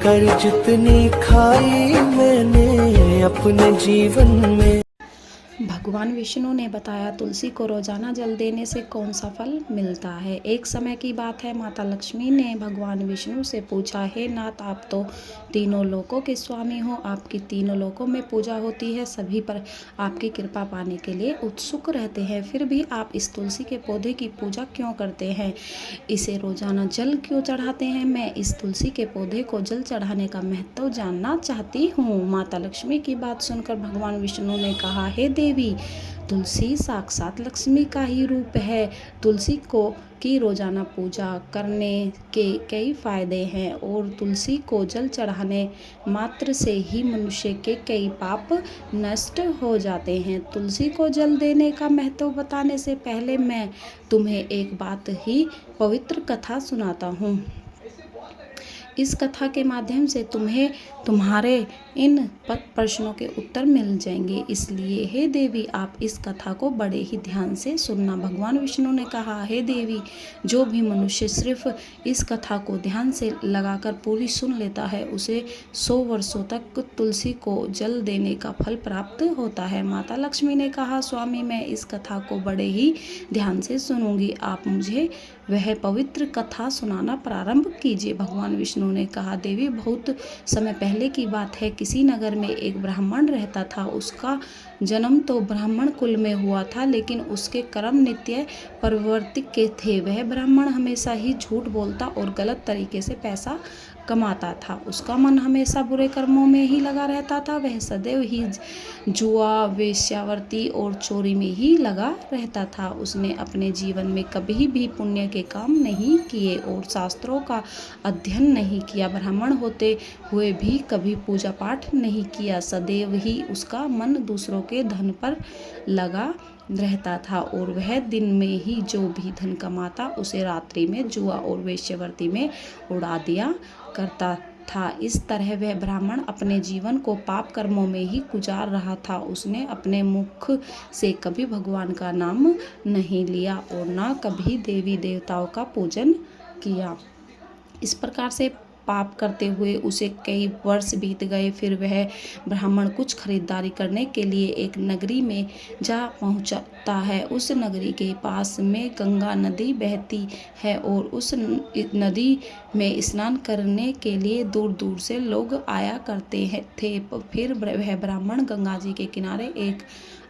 कर जितनी खाई मैंने अपने जीवन में। भगवान विष्णु ने बताया तुलसी को रोजाना जल देने से कौन सा फल मिलता है। एक समय की बात है, माता लक्ष्मी ने भगवान विष्णु से पूछा, हे नाथ, आप तो तीनों लोकों के स्वामी हो, आपकी तीनों लोकों में पूजा होती है, सभी पर आपकी कृपा पाने के लिए उत्सुक रहते हैं, फिर भी आप इस तुलसी के पौधे की पूजा क्यों करते हैं, इसे रोजाना जल क्यों चढ़ाते हैं। मैं इस तुलसी के पौधे को जल चढ़ाने का महत्व जानना चाहती हूँ। माता लक्ष्मी की बात सुनकर भगवान विष्णु ने कहा, हे देवी, तुलसी साक्षात लक्ष्मी का ही रूप है। तुलसी को की रोजाना पूजा करने के कई फायदे हैं और तुलसी को जल चढ़ाने मात्र से ही मनुष्य के कई पाप नष्ट हो जाते हैं। तुलसी को जल देने का महत्व बताने से पहले मैं तुम्हें एक बात ही पवित्र कथा सुनाता हूँ। इस कथा के माध्यम से तुम्हें तुम्हारे इन प्रश्नों के उत्तर मिल जाएंगे, इसलिए हे देवी, आप इस कथा को बड़े ही ध्यान से सुनना। भगवान विष्णु ने कहा, हे देवी, जो भी मनुष्य सिर्फ इस कथा को ध्यान से लगाकर पूरी सुन लेता है, उसे 100 वर्षों तक तुलसी को जल देने का फल प्राप्त होता है। माता लक्ष्मी ने कहा, स्वामी, मैं इस कथा को बड़े ही ध्यान से सुनूंगी, आप मुझे वह पवित्र कथा सुनाना प्रारंभ कीजिए। भगवान विष्णु ने कहा, देवी, बहुत समय पहले की बात है, किसी नगर में एक ब्राह्मण रहता था। उसका जन्म तो ब्राह्मण कुल में हुआ था, लेकिन उसके कर्म नित्य परिवर्तित के थे। वह ब्राह्मण हमेशा ही झूठ बोलता और गलत तरीके से पैसा कमाता था। उसका मन हमेशा बुरे कर्मों में ही लगा रहता था। वह सदैव ही जुआ, वेश्यावृत्ति और चोरी में ही लगा रहता था। उसने अपने जीवन में कभी भी पुण्य के काम नहीं किए और शास्त्रों का अध्ययन नहीं किया। ब्राह्मण होते हुए भी कभी पूजा पाठ नहीं किया। सदैव ही उसका मन दूसरों के धन पर लगा रहता था और वह दिन में ही जो भी धन कमाता उसे रात्रि में जुआ और वेश्यावृत्ति में उड़ा दिया करता था। इस तरह वह ब्राह्मण अपने जीवन को पाप कर्मों में ही गुजार रहा था। उसने अपने मुख से कभी भगवान का नाम नहीं लिया और न कभी देवी देवताओं का पूजन किया। इस प्रकार से पाप करते हुए उसे कई वर्ष बीत गए। फिर वह ब्राह्मण कुछ खरीदारी करने के लिए एक नगरी में जा पहुंचता है। उस नगरी के पास में गंगा नदी बहती है और उस नदी में स्नान करने के लिए दूर दूर से लोग आया करते थे। फिर वह ब्राह्मण गंगा जी के किनारे एक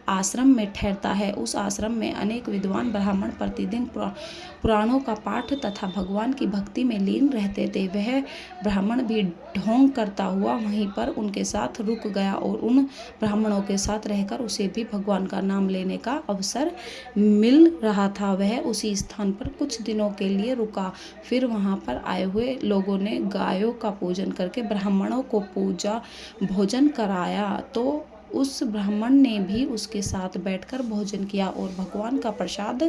आश्रम में ठहरता है। उस आश्रम में अनेक विद्वान ब्राह्मण प्रतिदिन पुराणों का पाठ तथा भगवान की भक्ति में लीन रहते थे। वह ब्राह्मण भी ढोंग करता हुआ वहीं पर उनके साथ रुक गया और उन ब्राह्मणों के साथ रहकर उसे भी भगवान का नाम लेने का अवसर मिल रहा था। वह उसी स्थान पर कुछ दिनों के लिए रुका। फिर वहां पर आए हुए लोगों ने गायों का पूजन करके ब्राह्मणों को भोजन कराया, तो उस ब्राह्मण ने भी उसके साथ बैठकर भोजन किया और भगवान का प्रसाद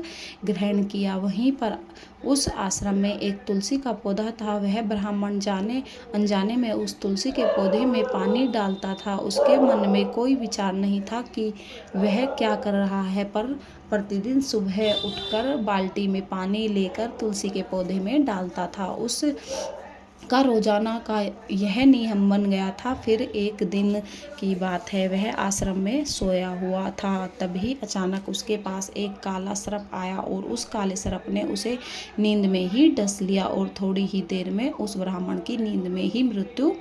ग्रहण किया। वहीं पर उस आश्रम में एक तुलसी का पौधा था। वह ब्राह्मण जाने अनजाने में उस तुलसी के पौधे में पानी डालता था। उसके मन में कोई विचार नहीं था कि वह क्या कर रहा है, पर प्रतिदिन सुबह उठकर बाल्टी में पानी लेकर तुलसी के पौधे में डालता था। उस का रोजाना का यह नियम बन गया था। फिर एक दिन की बात है, वह आश्रम में सोया हुआ था। तभी अचानक उसके पास एक काला सर्प आया और उस काले सर्प ने उसे नींद में ही डस लिया और थोड़ी ही देर में उस ब्राह्मण की नींद में ही मृत्यु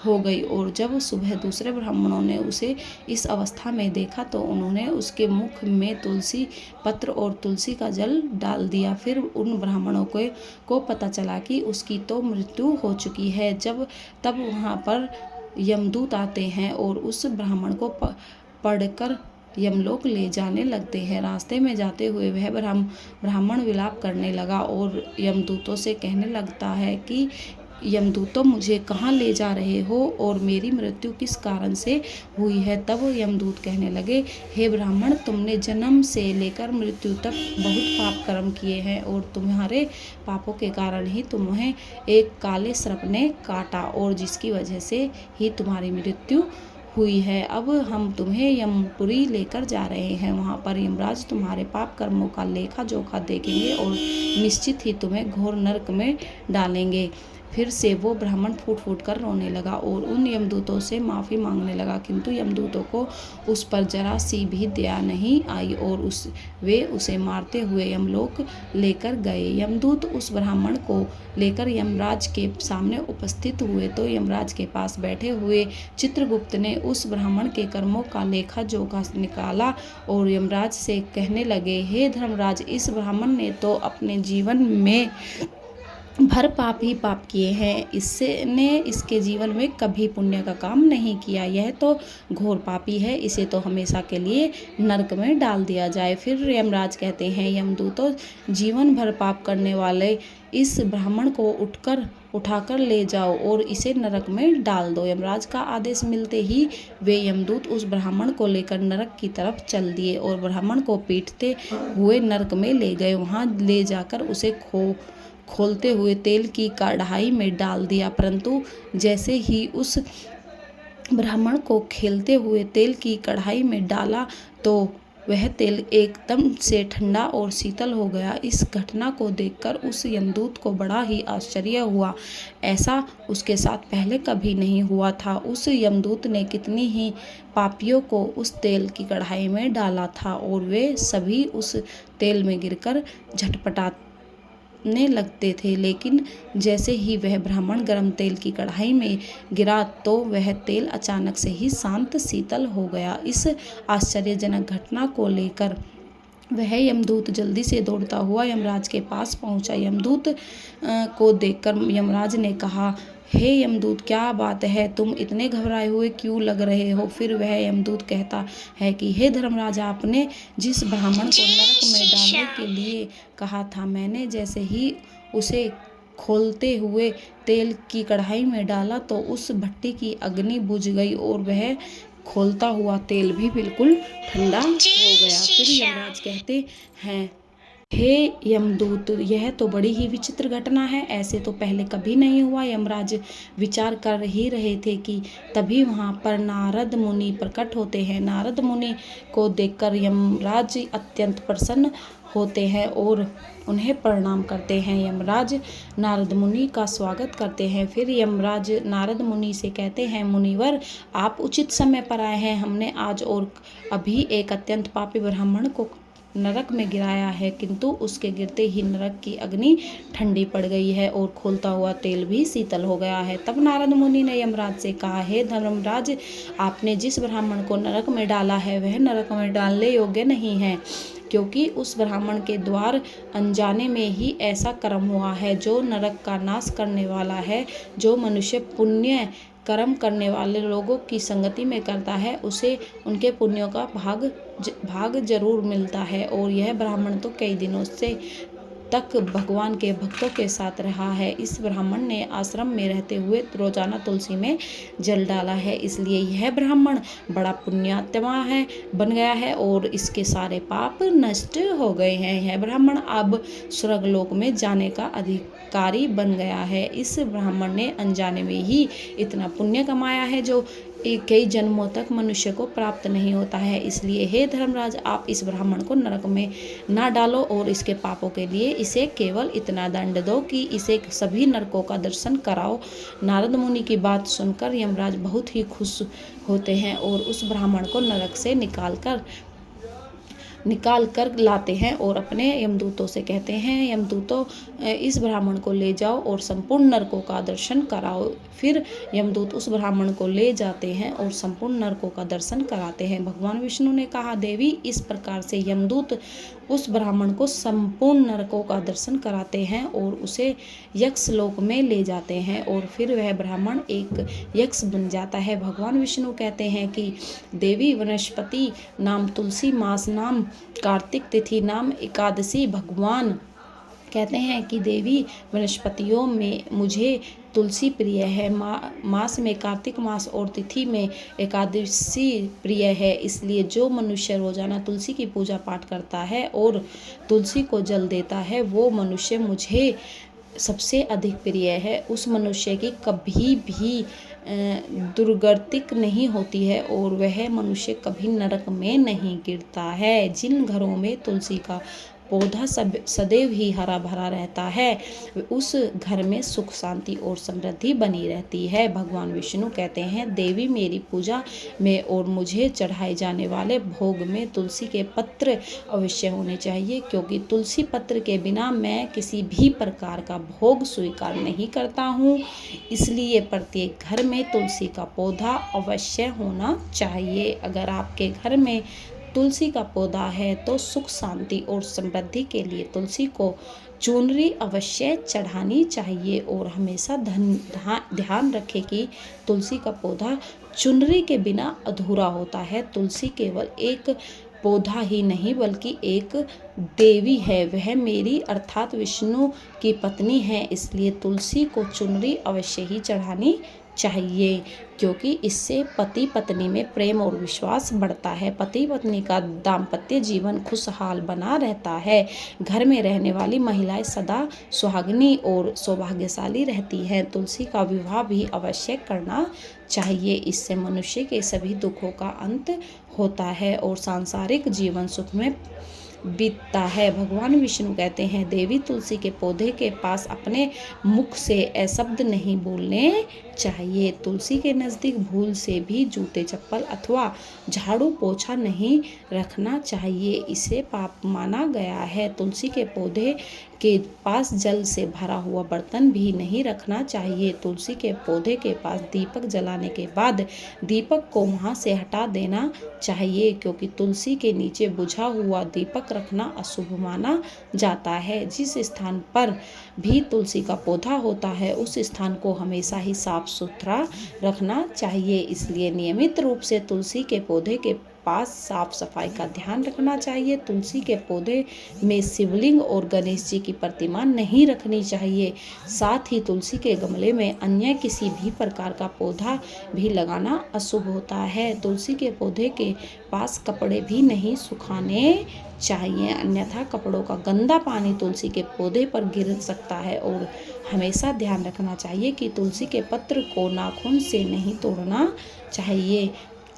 हो गई। और जब सुबह दूसरे ब्राह्मणों ने उसे इस अवस्था में देखा तो उन्होंने उसके मुख में तुलसी पत्र और तुलसी का जल डाल दिया। फिर उन ब्राह्मणों को पता चला कि उसकी तो मृत्यु हो चुकी है। तब वहाँ पर यमदूत आते हैं और उस ब्राह्मण को पढ़कर यमलोक ले जाने लगते हैं। रास्ते में जाते हुए वह ब्राह्मण विलाप करने लगा और यमदूतों से कहने लगता है कि यमदूतों, मुझे कहाँ ले जा रहे हो और मेरी मृत्यु किस कारण से हुई है। तब यमदूत कहने लगे, हे ब्राह्मण, तुमने जन्म से लेकर मृत्यु तक बहुत पाप कर्म किए हैं और तुम्हारे पापों के कारण ही तुम्हें एक काले सर्प ने काटा और जिसकी वजह से ही तुम्हारी मृत्यु हुई है। अब हम तुम्हें यमपुरी लेकर जा रहे हैं। वहाँ पर यमराज तुम्हारे पाप कर्मों का लेखा जोखा देखेंगे और निश्चित ही तुम्हें घोर नरक में डालेंगे। फिर से वो ब्राह्मण फूट फूट कर रोने लगा और उन यमदूतों से माफ़ी मांगने लगा, किंतु यमदूतों को उस पर जरा सी भी दया नहीं आई और वे उसे मारते हुए यमलोक लेकर गए। यमदूत उस ब्राह्मण को लेकर यमराज के सामने उपस्थित हुए तो यमराज के पास बैठे हुए चित्रगुप्त ने उस ब्राह्मण के कर्मों का लेखा जोखा निकाला और यमराज से कहने लगे, हे धर्मराज, इस ब्राह्मण ने तो अपने जीवन में भर पाप ही पाप किए हैं। इसके जीवन में कभी पुण्य का काम नहीं किया। यह तो घोर पापी है, इसे तो हमेशा के लिए नरक में डाल दिया जाए। फिर यमराज कहते हैं, यमदूतों, जीवन भर पाप करने वाले इस ब्राह्मण को उठाकर ले जाओ और इसे नरक में डाल दो। यमराज का आदेश मिलते ही वे यमदूत उस ब्राह्मण को लेकर नरक की तरफ चल दिए और ब्राह्मण को पीटते हुए नरक में ले गए। वहां ले जाकर उसे खोलते हुए तेल की कढ़ाई में डाल दिया, परंतु जैसे ही उस ब्राह्मण को खेलते हुए तेल की कढ़ाई में डाला तो वह तेल एकदम से ठंडा और शीतल हो गया। इस घटना को देखकर उस यमदूत को बड़ा ही आश्चर्य हुआ। ऐसा उसके साथ पहले कभी नहीं हुआ था। उस यमदूत ने कितनी ही पापियों को उस तेल की कढ़ाई में डाला था और वे सभी उस तेल में गिरकर झटपटाने लगते थे, लेकिन जैसे ही वह ब्राह्मण गर्म तेल की कढ़ाई में गिरा तो वह तेल अचानक से ही शांत शीतल हो गया। इस आश्चर्यजनक घटना को लेकर वह यमदूत जल्दी से दौड़ता हुआ यमराज के पास पहुंचा। यमदूत को देखकर यमराज ने कहा, हे यमदूत, क्या बात है, तुम इतने घबराए हुए क्यों लग रहे हो? फिर वह यमदूत कहता है कि हे धर्मराज, आपने जिस ब्राह्मण को नरक में डालने के लिए कहा था, मैंने जैसे ही उसे खोलते हुए तेल की कढ़ाई में डाला तो उस भट्टी की अग्नि बुझ गई और वह खोलता हुआ तेल भी बिल्कुल ठंडा हो गया। फिर यमराज कहते हैं, हे यमदूत, यह तो बड़ी ही विचित्र घटना है, ऐसे तो पहले कभी नहीं हुआ। यमराज विचार कर ही रहे थे कि तभी वहाँ पर नारद मुनि प्रकट होते हैं। नारद मुनि को देखकर यमराज अत्यंत प्रसन्न होते हैं और उन्हें प्रणाम करते हैं। यमराज नारद मुनि का स्वागत करते हैं। फिर यमराज नारद मुनि से कहते हैं, मुनिवर, आप उचित समय पर आए हैं। हमने आज और अभी एक अत्यंत पापी ब्राह्मण को नरक में गिराया है, किंतु उसके गिरते ही नरक की अग्नि ठंडी पड़ गई है और खोलता हुआ तेल भी शीतल हो गया है। तब नारद मुनि ने यमराज से कहा, हे धर्मराज, आपने जिस ब्राह्मण को नरक में डाला है वह नरक में डालने योग्य नहीं है, क्योंकि उस ब्राह्मण के द्वार अनजाने में ही ऐसा कर्म हुआ है जो नरक का नाश करने वाला है। जो मनुष्य पुण्य कर्म करने वाले लोगों की संगति में करता है उसे उनके पुण्यों का भाग जरूर मिलता है। और यह ब्राह्मण तो कई दिनों से तक भगवान के भक्तों के साथ रहा है। इस ब्राह्मण ने आश्रम में रहते हुए रोजाना तुलसी में जल डाला है, इसलिए यह ब्राह्मण बड़ा पुण्यात्मा बन गया है और इसके सारे पाप नष्ट हो गए हैं। यह ब्राह्मण अब स्वर्गलोक में जाने का अधिकारी बन गया है। इस ब्राह्मण ने अनजाने में ही इतना पुण्य कमाया है जो कई जन्मों तक मनुष्य को प्राप्त नहीं होता है। इसलिए हे धर्मराज, आप इस ब्राह्मण को नरक में ना डालो और इसके पापों के लिए इसे केवल इतना दंड दो कि इसे सभी नरकों का दर्शन कराओ। नारद मुनि की बात सुनकर यमराज बहुत ही खुश होते हैं और उस ब्राह्मण को नरक से निकाल कर लाते हैं और अपने यमदूतों से कहते हैं, यमदूतों, इस ब्राह्मण को ले जाओ और संपूर्ण नरकों का दर्शन कराओ। फिर यमदूत उस ब्राह्मण को ले जाते हैं और संपूर्ण नरकों का दर्शन कराते हैं। भगवान विष्णु ने कहा, देवी, इस प्रकार से यमदूत उस ब्राह्मण को संपूर्ण नरकों का दर्शन कराते हैं और उसे यक्ष लोक में ले जाते हैं और फिर वह ब्राह्मण एक यक्ष बन जाता है। भगवान विष्णु कहते हैं कि देवी, वनस्पति नाम तुलसी मास नाम कार्तिक तिथि नाम एकादशी, भगवान कहते हैं कि देवी, वनस्पतियों में मुझे तुलसी प्रिय है, मास में कार्तिक मास और तिथि में एकादशी प्रिय है। इसलिए जो मनुष्य रोजाना तुलसी की पूजा पाठ करता है और तुलसी को जल देता है वो मनुष्य मुझे सबसे अधिक प्रिय है। उस मनुष्य की कभी भी दुर्गति नहीं होती है और वह मनुष्य कभी नरक में नहीं गिरता है। जिन घरों में तुलसी का पौधा सदैव ही हरा भरा रहता है, उस घर में सुख शांति और समृद्धि बनी रहती है। भगवान विष्णु कहते हैं, देवी मेरी पूजा में और मुझे चढ़ाए जाने वाले भोग में तुलसी के पत्र अवश्य होने चाहिए, क्योंकि तुलसी पत्र के बिना मैं किसी भी प्रकार का भोग स्वीकार नहीं करता हूँ। इसलिए प्रत्येक घर में तुलसी का पौधा अवश्य होना चाहिए। अगर आपके घर में तुलसी का पौधा है तो सुख शांति और समृद्धि के लिए तुलसी को चुनरी अवश्य चढ़ानी चाहिए। और हमेशा ध्यान रखें कि तुलसी का पौधा चुनरी के बिना अधूरा होता है। तुलसी केवल एक पौधा ही नहीं बल्कि एक देवी है, वह मेरी अर्थात विष्णु की पत्नी है। इसलिए तुलसी को चुनरी अवश्य ही चढ़ानी चाहिए, क्योंकि इससे पति पत्नी में प्रेम और विश्वास बढ़ता है। पति पत्नी का दाम्पत्य जीवन खुशहाल बना रहता है। घर में रहने वाली महिलाएं सदा सुहागिनी और सौभाग्यशाली रहती हैं। तुलसी का विवाह भी अवश्य करना चाहिए। इससे मनुष्य के सभी दुखों का अंत होता है और सांसारिक जीवन सुख में बीतता है। भगवान विष्णु कहते हैं, देवी तुलसी के पौधे के पास अपने मुख से अशब्द नहीं बोलने चाहिए। तुलसी के नज़दीक भूल से भी जूते चप्पल अथवा झाड़ू पोछा नहीं रखना चाहिए, इसे पाप माना गया है। तुलसी के पौधे के पास जल से भरा हुआ बर्तन भी नहीं रखना चाहिए। तुलसी के पौधे के पास दीपक जलाने के बाद दीपक को वहां से हटा देना चाहिए, क्योंकि तुलसी के नीचे बुझा हुआ दीपक रखना अशुभ माना जाता है। जिस स्थान पर भी तुलसी का पौधा होता है उस स्थान को हमेशा ही साफ सुथरा रखना चाहिए। इसलिए नियमित रूप से तुलसी के पौधे के पास साफ सफाई का ध्यान रखना चाहिए। तुलसी के पौधे में शिवलिंग और गणेश जी की प्रतिमा नहीं रखनी चाहिए। साथ ही तुलसी के गमले में अन्य किसी भी प्रकार का पौधा भी लगाना अशुभ होता है। तुलसी के पौधे के पास कपड़े भी नहीं सुखाने चाहिए, अन्यथा कपड़ों का गंदा पानी तुलसी के पौधे पर गिर सकता है। और हमेशा ध्यान रखना चाहिए कि तुलसी के पत्र को नाखून से नहीं तोड़ना चाहिए,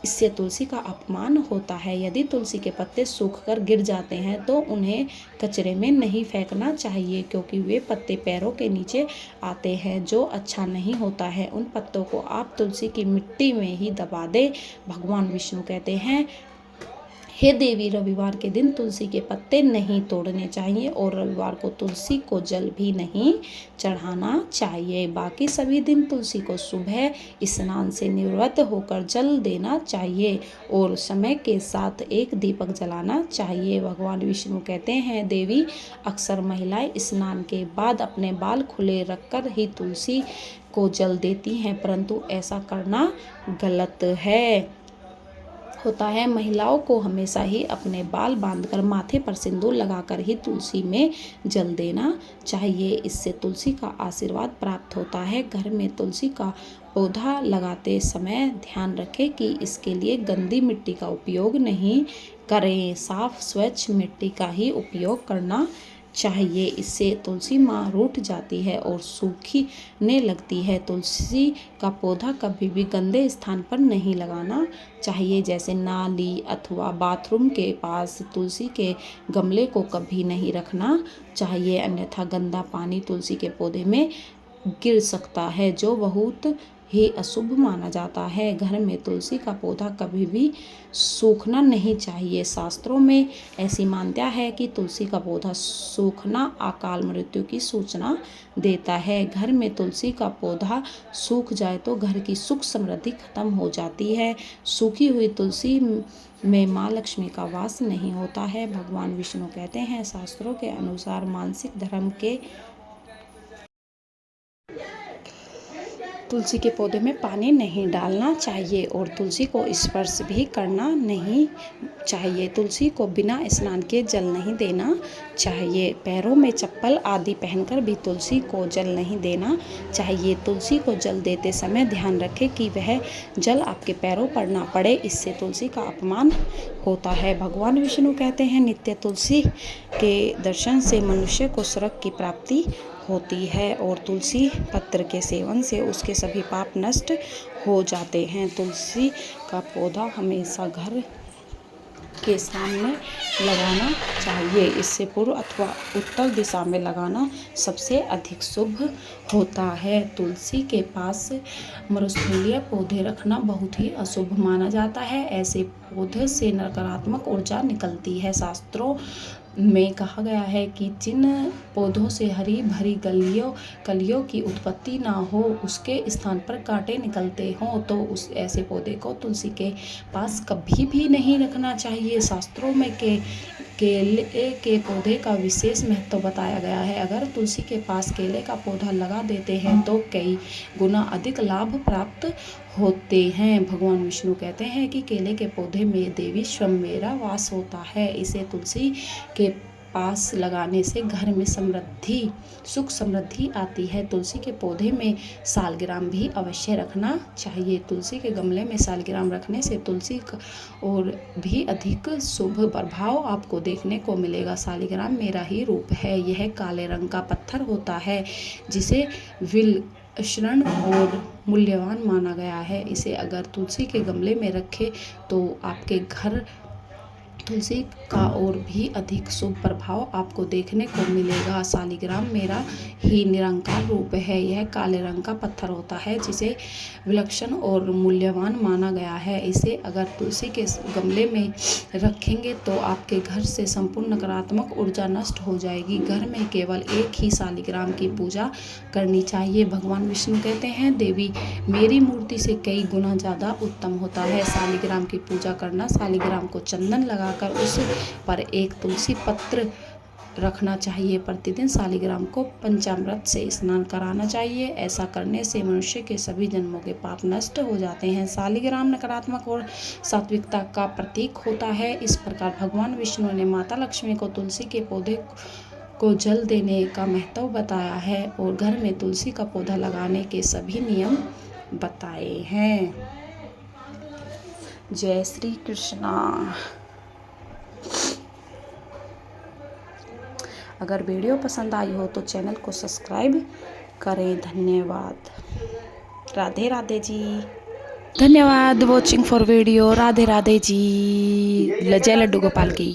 इससे तुलसी का अपमान होता है। यदि तुलसी के पत्ते सूखकर गिर जाते हैं तो उन्हें कचरे में नहीं फेंकना चाहिए, क्योंकि वे पत्ते पैरों के नीचे आते हैं, जो अच्छा नहीं होता है। उन पत्तों को आप तुलसी की मिट्टी में ही दबा दें। भगवान विष्णु कहते हैं, हे देवी, रविवार के दिन तुलसी के पत्ते नहीं तोड़ने चाहिए और रविवार को तुलसी को जल भी नहीं चढ़ाना चाहिए। बाकी सभी दिन तुलसी को सुबह स्नान से निवृत्त होकर जल देना चाहिए और समय के साथ एक दीपक जलाना चाहिए। भगवान विष्णु कहते हैं, देवी, अक्सर महिलाएं स्नान के बाद अपने बाल खुले रखकर ही तुलसी को जल देती हैं, परंतु ऐसा करना गलत होता है। महिलाओं को हमेशा ही अपने बाल बांधकर माथे पर सिंदूर लगाकर ही तुलसी में जल देना चाहिए, इससे तुलसी का आशीर्वाद प्राप्त होता है। घर में तुलसी का पौधा लगाते समय ध्यान रखें कि इसके लिए गंदी मिट्टी का उपयोग नहीं करें, साफ स्वच्छ मिट्टी का ही उपयोग करना चाहिए। इससे तुलसी माँ रूठ जाती है और सूखने लगती है। तुलसी का पौधा कभी भी गंदे स्थान पर नहीं लगाना चाहिए, जैसे नाली अथवा बाथरूम के पास तुलसी के गमले को कभी नहीं रखना चाहिए, अन्यथा गंदा पानी तुलसी के पौधे में गिर सकता है, जो बहुत ही अशुभ माना जाता है। घर में तुलसी का पौधा कभी भी सूखना नहीं चाहिए। शास्त्रों में ऐसी मान्यता है कि तुलसी का पौधा सूखना अकाल मृत्यु की सूचना देता है। घर में तुलसी का पौधा सूख जाए तो घर की सुख समृद्धि खत्म हो जाती है। सूखी हुई तुलसी में माँ लक्ष्मी का वास नहीं होता है। भगवान विष्णु कहते हैं, शास्त्रों के अनुसार मानसिक धर्म के तुलसी के पौधे में पानी नहीं डालना चाहिए और तुलसी को स्पर्श भी करना नहीं चाहिए। तुलसी को बिना स्नान के जल नहीं देना चाहिए। पैरों में चप्पल आदि पहनकर भी तुलसी को जल नहीं देना चाहिए। तुलसी को जल देते समय ध्यान रखें कि वह जल आपके पैरों पर ना पड़े, इससे तुलसी का अपमान होता है। भगवान विष्णु कहते हैं, नित्य तुलसी के दर्शन से मनुष्य को स्वर्ग की प्राप्ति होती है और तुलसी पत्र के सेवन से उसके सभी पाप नष्ट हो जाते हैं। तुलसी का पौधा हमेशा घर के सामने लगाना चाहिए। इससे पूर्व अथवा उत्तर दिशा में लगाना सबसे अधिक शुभ होता है। तुलसी के पास मरुस्थलीय पौधे रखना बहुत ही अशुभ माना जाता है। ऐसे पौधे से नकारात्मक ऊर्जा निकलती है। शास्त्रों में कहा गया है कि जिन पौधों से हरी भरी कलियों की उत्पत्ति ना हो, उसके स्थान पर कांटे निकलते हों, तो उस ऐसे पौधे को तुलसी के पास कभी भी नहीं रखना चाहिए। शास्त्रों में केले के पौधे का विशेष महत्व बताया गया है। अगर तुलसी के पास केले का पौधा लगा देते हैं तो कई गुना अधिक लाभ प्राप्त होते हैं। भगवान विष्णु कहते हैं कि केले के पौधे में देवी स्वयंवरा वास होता है। इसे तुलसी के पास लगाने से घर में सुख समृद्धि आती है। तुलसी के पौधे में सालग्राम भी अवश्य रखना चाहिए। तुलसी के गमले में सालग्राम रखने से तुलसी का और भी अधिक शुभ प्रभाव आपको देखने को मिलेगा। सालग्राम मेरा ही रूप है। यह काले रंग का पत्थर होता है जिसे विलक्षण और मूल्यवान माना गया है। इसे अगर तुलसी के गमले में रखें तो आपके घर तुलसी का और भी अधिक शुभ प्रभाव आपको देखने को मिलेगा। सालिग्राम मेरा ही निरंकार रूप है। यह काले रंग का पत्थर होता है जिसे विलक्षण और मूल्यवान माना गया है। इसे अगर तुलसी के गमले में रखेंगे तो आपके घर से संपूर्ण नकारात्मक ऊर्जा नष्ट हो जाएगी। घर में केवल एक ही सालिग्राम की पूजा करनी चाहिए। भगवान विष्णु कहते हैं, देवी मेरी मूर्ति से कई गुना ज़्यादा उत्तम होता है। सालिग्राम की पूजा करना, सालिग्राम को चंदन लगाकर उस पर एक तुलसी पत्र रखना चाहिए। प्रतिदिन सालिग्राम को पंचामृत से स्नान कराना चाहिए। ऐसा करने से मनुष्य के सभी जन्मों के पाप नष्ट हो जाते हैं। सालिग्राम नकारात्मक और सात्विकता का प्रतीक होता है। इस प्रकार भगवान विष्णु ने माता लक्ष्मी को तुलसी के पौधे को जल देने का महत्व बताया है और घर में तुलसी का पौधा लगाने के सभी नियम बताए हैं। जय श्री कृष्णा। अगर वीडियो पसंद आई हो तो चैनल को सब्सक्राइब करें। धन्यवाद। राधे राधे जी। धन्यवाद watching for video. Radhe Radhe ji. जय लड्डू गोपाल की।